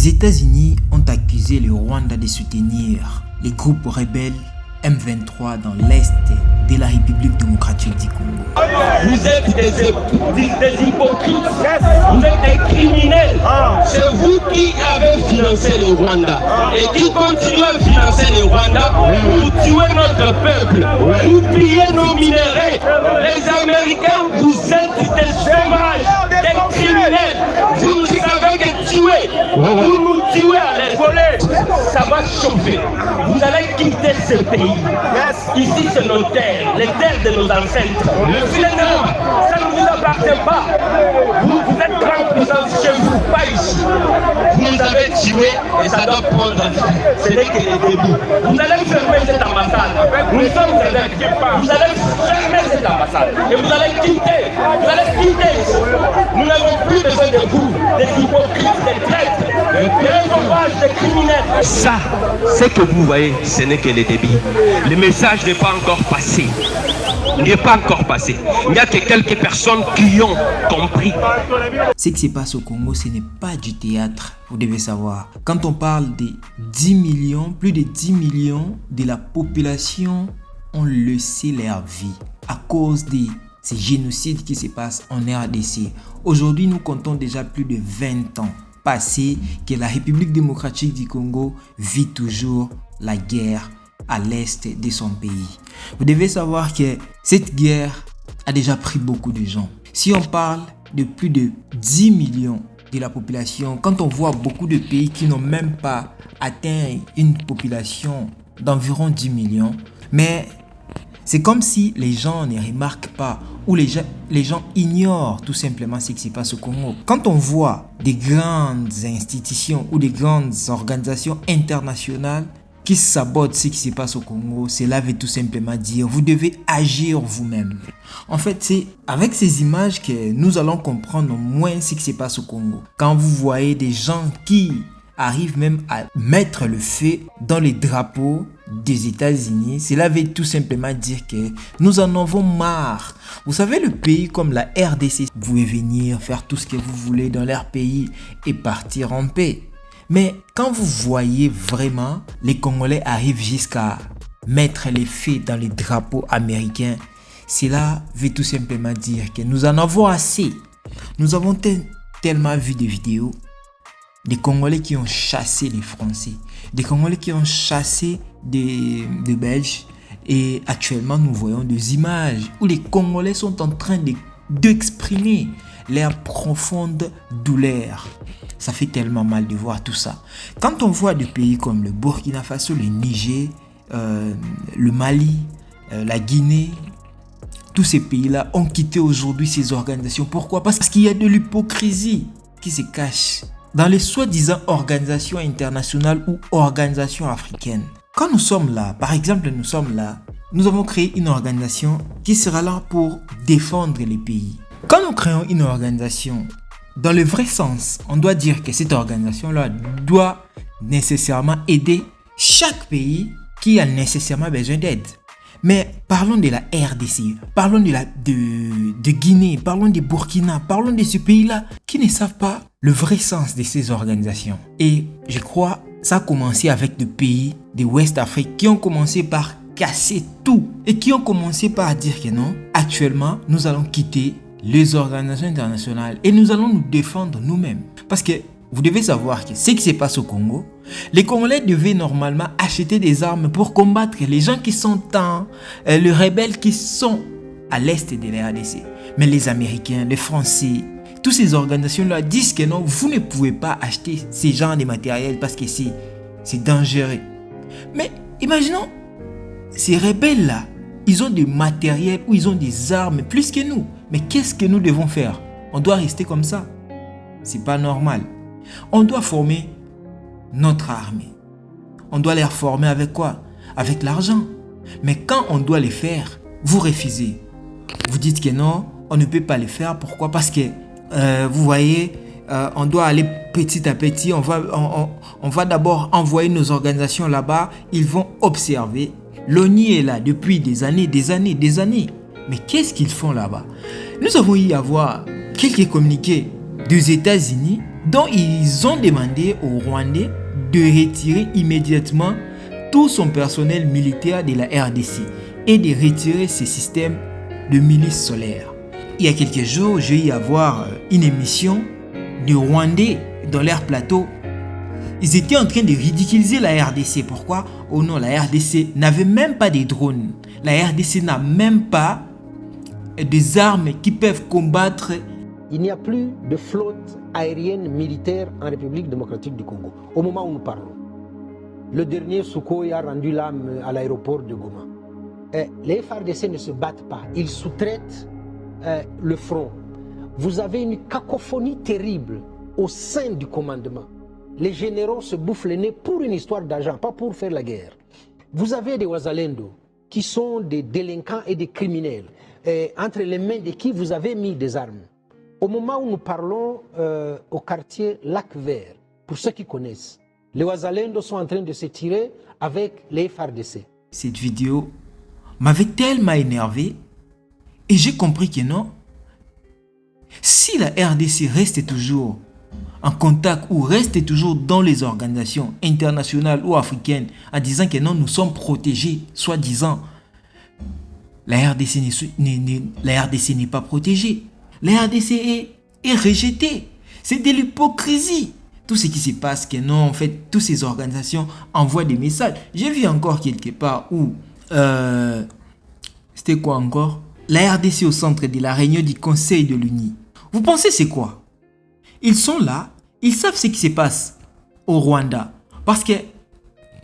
Les États-Unis ont accusé le Rwanda de soutenir les groupes rebelles M23 dans l'est de la République démocratique du Congo. Vous êtes des hypocrites, vous êtes des criminels. C'est vous qui avez financé le Rwanda et qui continuez à financer le Rwanda. Vous tuez notre peuple, vous pillez nos minéraux. Les Américains, vous êtes des sauvages, des criminels. Vous nous avez que tuer, vous nous tuez à l'est. Ça va chauffer. Vous allez quitter ce pays. Ici, c'est nos terres, les terres de nos ancêtres. Ça ne vous appartient pas. Vous êtes grande puissance chez vous, pas ici. Vous nous avez tués et ça doit prendre. Ce n'est que les débuts. Vous allez fermer cette ambassade. Nous sommes des. Vous allez fermer cette ambassade et vous allez quitter. Vous allez quitter ici. Nous n'avons plus besoin de vous, des hypocrites, des traîtres, des sauvages, des criminels. Ça, ce que vous voyez, ce n'est que les débits. Le message n'est pas encore passé. Il n'est pas encore passé. Il n'y a que quelques personnes qui ont compris. Ce qui se passe au Congo, ce n'est pas du théâtre, vous devez savoir. Quand on parle de 10 millions, plus de 10 millions de la population ont laissé leur vie à cause de ces génocides qui se passent en RDC. Aujourd'hui, nous comptons déjà plus de 20 ans passés que la République démocratique du Congo vit toujours la guerre à l'est de son pays. Vous devez savoir que cette guerre a déjà pris beaucoup de gens. Si on parle de plus de 10 millions de la population, quand on voit beaucoup de pays qui n'ont même pas atteint une population d'environ 10 millions, mais c'est comme si les gens ne remarquent pas ou les gens ignorent tout simplement ce qui se passe au Congo. Quand on voit des grandes institutions ou des grandes organisations internationales qui sabotent ce qui se passe au Congo, cela veut tout simplement dire vous devez agir vous-même. En fait, c'est avec ces images que nous allons comprendre au moins ce qui se passe au Congo. Quand vous voyez des gens qui arrivent même à mettre le feu dans les drapeaux des États-Unis, cela veut tout simplement dire que nous en avons marre. Vous savez, le pays comme la RDC, vous pouvez venir faire tout ce que vous voulez dans leur pays et partir en paix. Mais quand vous voyez vraiment les Congolais arrivent jusqu'à mettre les feux dans les drapeaux américains, cela veut tout simplement dire que nous en avons assez. Nous avons tellement vu des vidéos des Congolais qui ont chassé les Français, des Congolais qui ont chassé des Belges. Et actuellement, nous voyons des images où les Congolais sont en train d'exprimer leur profonde douleur. Ça fait tellement mal de voir tout ça. Quand on voit des pays comme le Burkina Faso, le Niger, le Mali, la Guinée, tous ces pays-là ont quitté aujourd'hui ces organisations. Pourquoi? Parce qu'il y a de l'hypocrisie qui se cache dans les soi-disant organisations internationales ou organisations africaines. Quand nous sommes là, par exemple, nous avons créé une organisation qui sera là pour défendre les pays. Quand nous créons une organisation, dans le vrai sens, on doit dire que cette organisation-là doit nécessairement aider chaque pays qui a nécessairement besoin d'aide. Mais parlons de la RDC, parlons de Guinée, parlons de Burkina, parlons de ce pays-là qui ne savent pas le vrai sens de ces organisations. Et je crois ça a commencé avec des pays de West Afrique qui ont commencé par casser tout et qui ont commencé par dire que non, actuellement, nous allons quitter les organisations internationales et nous allons nous défendre nous-mêmes. Parce que vous devez savoir que ce qui se passe au Congo, les Congolais devaient normalement acheter des armes pour combattre les gens qui sont les rebelles qui sont à l'est de la RDC. Mais les Américains, les Français, toutes ces organisations-là disent que non, vous ne pouvez pas acheter ces genres de matériel parce que c'est dangereux. Mais imaginons, ces rebelles-là, ils ont du matériel ou ils ont des armes plus que nous. Mais qu'est-ce que nous devons faire? On doit rester comme ça? C'est pas normal. On doit former notre armée. On doit les former avec quoi? Avec l'argent. Mais quand on doit les faire, vous refusez. Vous dites que non, on ne peut pas les faire. Pourquoi? Parce que, vous voyez, on doit aller petit à petit. On va d'abord envoyer nos organisations là-bas. Ils vont observer. L'ONU est là depuis des années. Mais qu'est-ce qu'ils font là-bas? Nous avons eu à voir quelques communiqués des États-Unis dont ils ont demandé aux Rwandais de retirer immédiatement tout son personnel militaire de la RDC et de retirer ses systèmes de milices solaires. Il y a quelques jours, j'ai eu à voir une émission de Rwandais dans leur plateau. Ils étaient en train de ridiculiser la RDC. Pourquoi? Oh non, la RDC n'avait même pas des drones. La RDC n'a même pas des armes qui peuvent combattre. Il n'y a plus de flotte aérienne militaire en République démocratique du Congo, au moment où nous parlons. Le dernier Sukhoi a rendu l'âme à l'aéroport de Goma. Les FARDC ne se battent pas, ils sous-traitent le front. Vous avez une cacophonie terrible au sein du commandement. Les généraux se bouffent le nez pour une histoire d'argent, pas pour faire la guerre. Vous avez des Wazalendo qui sont des délinquants et des criminels, entre les mains de qui vous avez mis des armes. Au moment où nous parlons au quartier Lac Vert, pour ceux qui connaissent, les Wazalendo sont en train de se tirer avec les FARDC. Cette vidéo m'avait tellement énervé et j'ai compris que non. Si la RDC reste toujours en contact ou reste toujours dans les organisations internationales ou africaines en disant que non, nous sommes protégés, soi-disant, la RDC n'est pas protégée. La RDC est rejetée. C'est de l'hypocrisie. Tout ce qui se passe, que non, en fait, toutes ces organisations envoient des messages. J'ai vu encore quelque part où, c'était quoi encore? La RDC au centre de la réunion du Conseil de l'Uni. Vous pensez c'est quoi? Ils sont là, ils savent ce qui se passe au Rwanda. Parce que,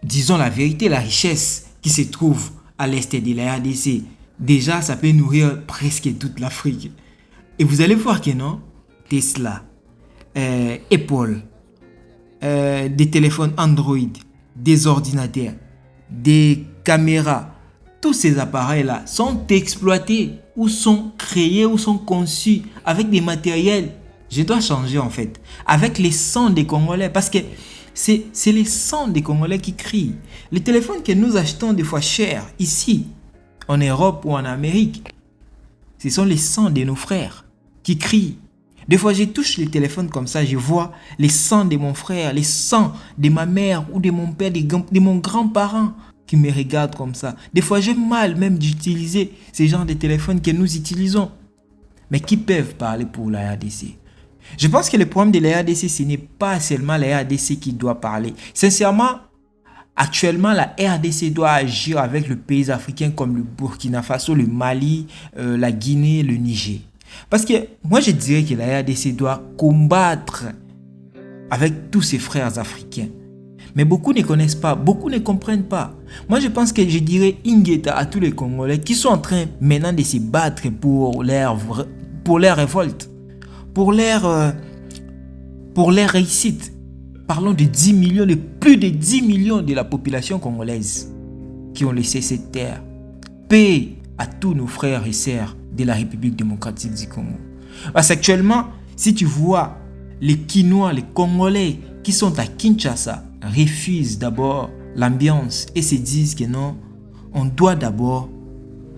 disons la vérité, la richesse qui se trouve à l'est de la RDC, déjà, ça peut nourrir presque toute l'Afrique. Et vous allez voir que non, Tesla, Apple, des téléphones Android, des ordinateurs, des caméras, tous ces appareils-là sont exploités ou sont créés ou sont conçus avec des matériels. Je dois changer en fait, avec les sons des Congolais, parce que c'est les sons des Congolais qui crient. Les téléphones que nous achetons des fois chers ici, en Europe ou en Amérique, ce sont les sons de nos frères qui crient. Des fois, je touche les téléphones comme ça, je vois les sons de mon frère, les sons de ma mère ou de mon père, de mon grand-parent qui me regardent comme ça. Des fois, j'ai mal même d'utiliser ces genres de téléphones que nous utilisons, mais qui peuvent parler pour la RDC. Je pense que le problème de la RDC, ce n'est pas seulement la RDC qui doit parler. Sincèrement, actuellement, la RDC doit agir avec les pays africains comme le Burkina Faso, le Mali, la Guinée, le Niger. Parce que moi, je dirais que la RDC doit combattre avec tous ses frères africains. Mais beaucoup ne connaissent pas, beaucoup ne comprennent pas. Moi, je pense que je dirais Ingeta à tous les Congolais qui sont en train maintenant de se battre pour leur révolte, pour leur réussite. Parlons de 10 millions, de plus de 10 millions de la population congolaise qui ont laissé cette terre. Paix à tous nos frères et sœurs de la République démocratique du Congo. Parce qu'actuellement, si tu vois les Kinois, les Congolais qui sont à Kinshasa, refusent d'abord l'ambiance et se disent que non, on doit d'abord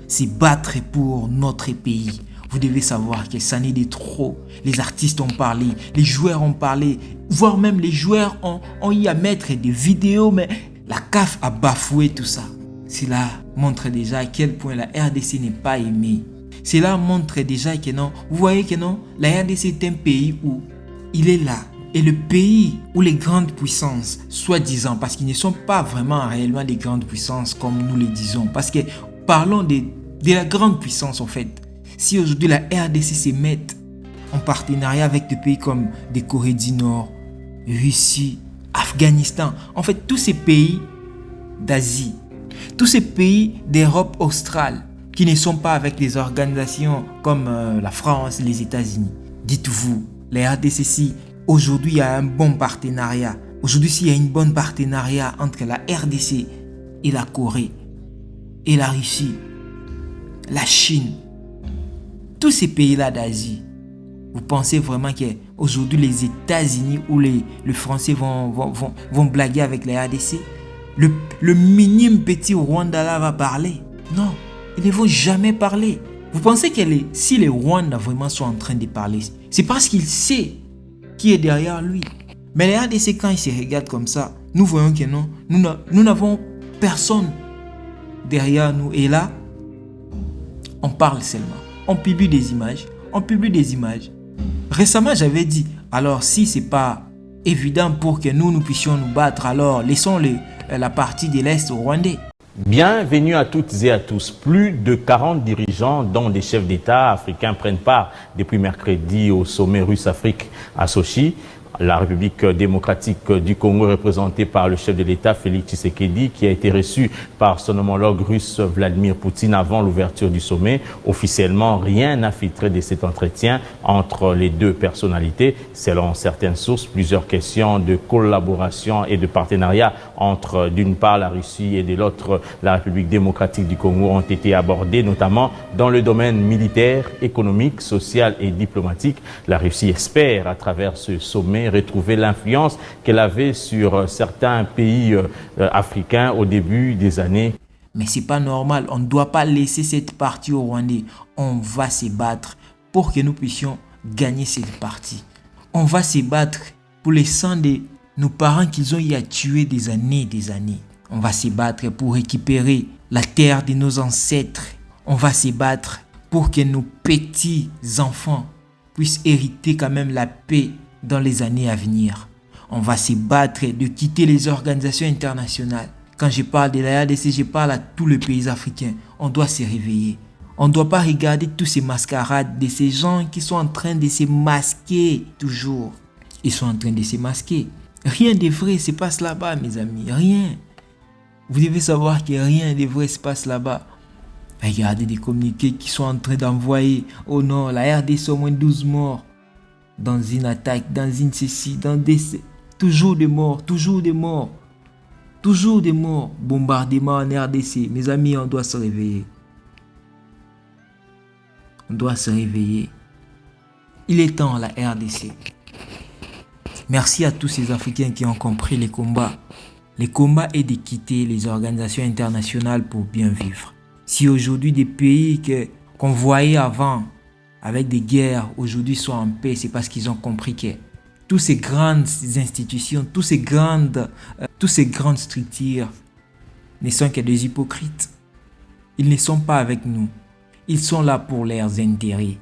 se battre pour notre pays. Vous devez savoir que ça n'est de trop. Les artistes ont parlé, les joueurs ont parlé, voire même les joueurs ont eu à mettre des vidéos, mais la CAF a bafoué tout ça. Cela montre déjà à quel point la RDC n'est pas aimée. Cela montre déjà que non, vous voyez que non, la RDC est un pays où il est là. Et le pays où les grandes puissances, soi-disant, parce qu'ils ne sont pas vraiment réellement des grandes puissances comme nous le disons, parce que parlons de la grande puissance en fait. Si aujourd'hui la RDC se met en partenariat avec des pays comme des Corée du Nord, Russie, Afghanistan, en fait tous ces pays d'Asie, tous ces pays d'Europe australe qui ne sont pas avec des organisations comme la France, les États-Unis. Dites-vous, la RDC, si aujourd'hui il y a un bon partenariat, aujourd'hui s'il y a une bonne partenariat entre la RDC et la Corée, et la Russie, la Chine, tous ces pays-là d'Asie, vous pensez vraiment qu'aujourd'hui les États-Unis ou les Français vont blaguer avec la RDC? Le minime petit Rwanda là va parler? Non, ils ne vont jamais parler. Vous pensez que si les Rwandais vraiment sont en train de parler, c'est parce qu'ils savent qui est derrière lui. Mais les RDC, quand ils se regardent comme ça, nous voyons que non, nous n'avons personne derrière nous. Et là, on parle seulement. On publie des images. Récemment, j'avais dit, alors si ce n'est pas évident pour que nous puissions nous battre, alors laissons la partie de l'Est au Rwandais. Bienvenue à toutes et à tous. Plus de 40 dirigeants, dont des chefs d'État africains, prennent part depuis mercredi au sommet russe-Afrique à Sochi. La République démocratique du Congo, représentée par le chef de l'État Félix Tshisekedi, qui a été reçu par son homologue russe Vladimir Poutine avant l'ouverture du sommet. Officiellement, rien n'a filtré de cet entretien entre les deux personnalités. Selon certaines sources, plusieurs questions de collaboration et de partenariat entre d'une part la Russie et de l'autre la République démocratique du Congo ont été abordées, notamment dans le domaine militaire, économique, social et diplomatique. La Russie espère, à travers ce sommet, retrouver l'influence qu'elle avait sur certains pays africains au début des années. Mais c'est pas normal, on ne doit pas laisser cette partie au Rwandais. On va se battre pour que nous puissions gagner cette partie. On va se battre pour les sangs de nos parents qu'ils ont eu à tuer des années. On va se battre pour récupérer la terre de nos ancêtres. On va se battre pour que nos petits enfants puissent hériter quand même la paix dans les années à venir. On va se battre de quitter les organisations internationales. Quand je parle de la RDC, je parle à tous les pays africains. On doit se réveiller. On ne doit pas regarder tous ces mascarades de ces gens qui sont en train de se masquer toujours. Ils sont en train de se masquer. Rien de vrai se passe là-bas, mes amis. Rien. Vous devez savoir que rien de vrai se passe là-bas. Regardez des communiqués qui sont en train d'envoyer. Oh non, la RDC au moins 12 morts. Dans une attaque, dans une ceci, dans des... Toujours des morts. Bombardement en RDC. Mes amis, on doit se réveiller. Il est temps, la RDC. Merci à tous ces Africains qui ont compris les combats. Le combat est de quitter les organisations internationales pour bien vivre. Si aujourd'hui des pays qu'on voyait avant avec des guerres, aujourd'hui sont en paix, c'est parce qu'ils ont compris que toutes ces grandes institutions, toutes ces grandes structures ne sont que des hypocrites. Ils ne sont pas avec nous. Ils sont là pour leurs intérêts.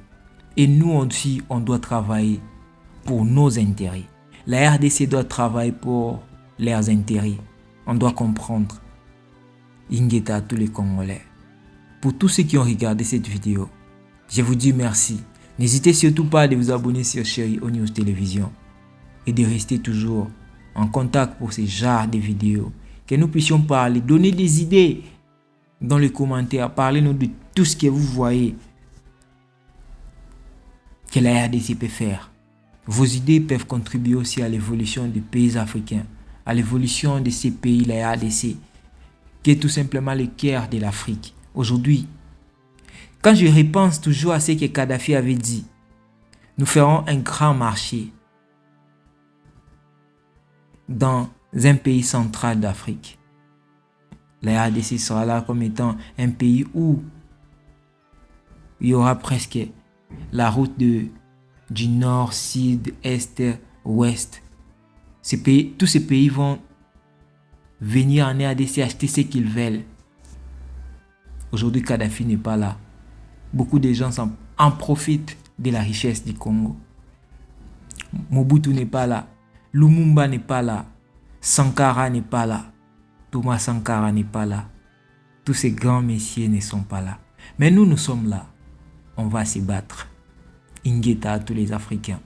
Et nous aussi, on doit travailler pour nos intérêts. La RDC doit travailler pour leurs intérêts. On doit comprendre. Ingeta à tous les Congolais. Pour tous ceux qui ont regardé cette vidéo, je vous dis merci. N'hésitez surtout pas de vous abonner sur Chéri News Télévision et de rester toujours en contact pour ce genre de vidéos. Que nous puissions parler, donner des idées dans les commentaires. Parlez-nous de tout ce que vous voyez que la RDC peut faire. Vos idées peuvent contribuer aussi à l'évolution des pays africains, à l'évolution de ces pays, la RDC, qui est tout simplement le cœur de l'Afrique. Aujourd'hui, quand je repense toujours à ce que Kadhafi avait dit, nous ferons un grand marché dans un pays central d'Afrique. La RDC sera là comme étant un pays où il y aura presque la route du nord, sud, est, ouest. Tous ces pays vont venir en RDC acheter ce qu'ils veulent. Aujourd'hui, Kadhafi n'est pas là. Beaucoup de gens en profitent de la richesse du Congo. Mobutu n'est pas là. Lumumba n'est pas là. Sankara n'est pas là. Thomas Sankara n'est pas là. Tous ces grands messieurs ne sont pas là. Mais nous sommes là. On va se battre. Ingeta à tous les Africains.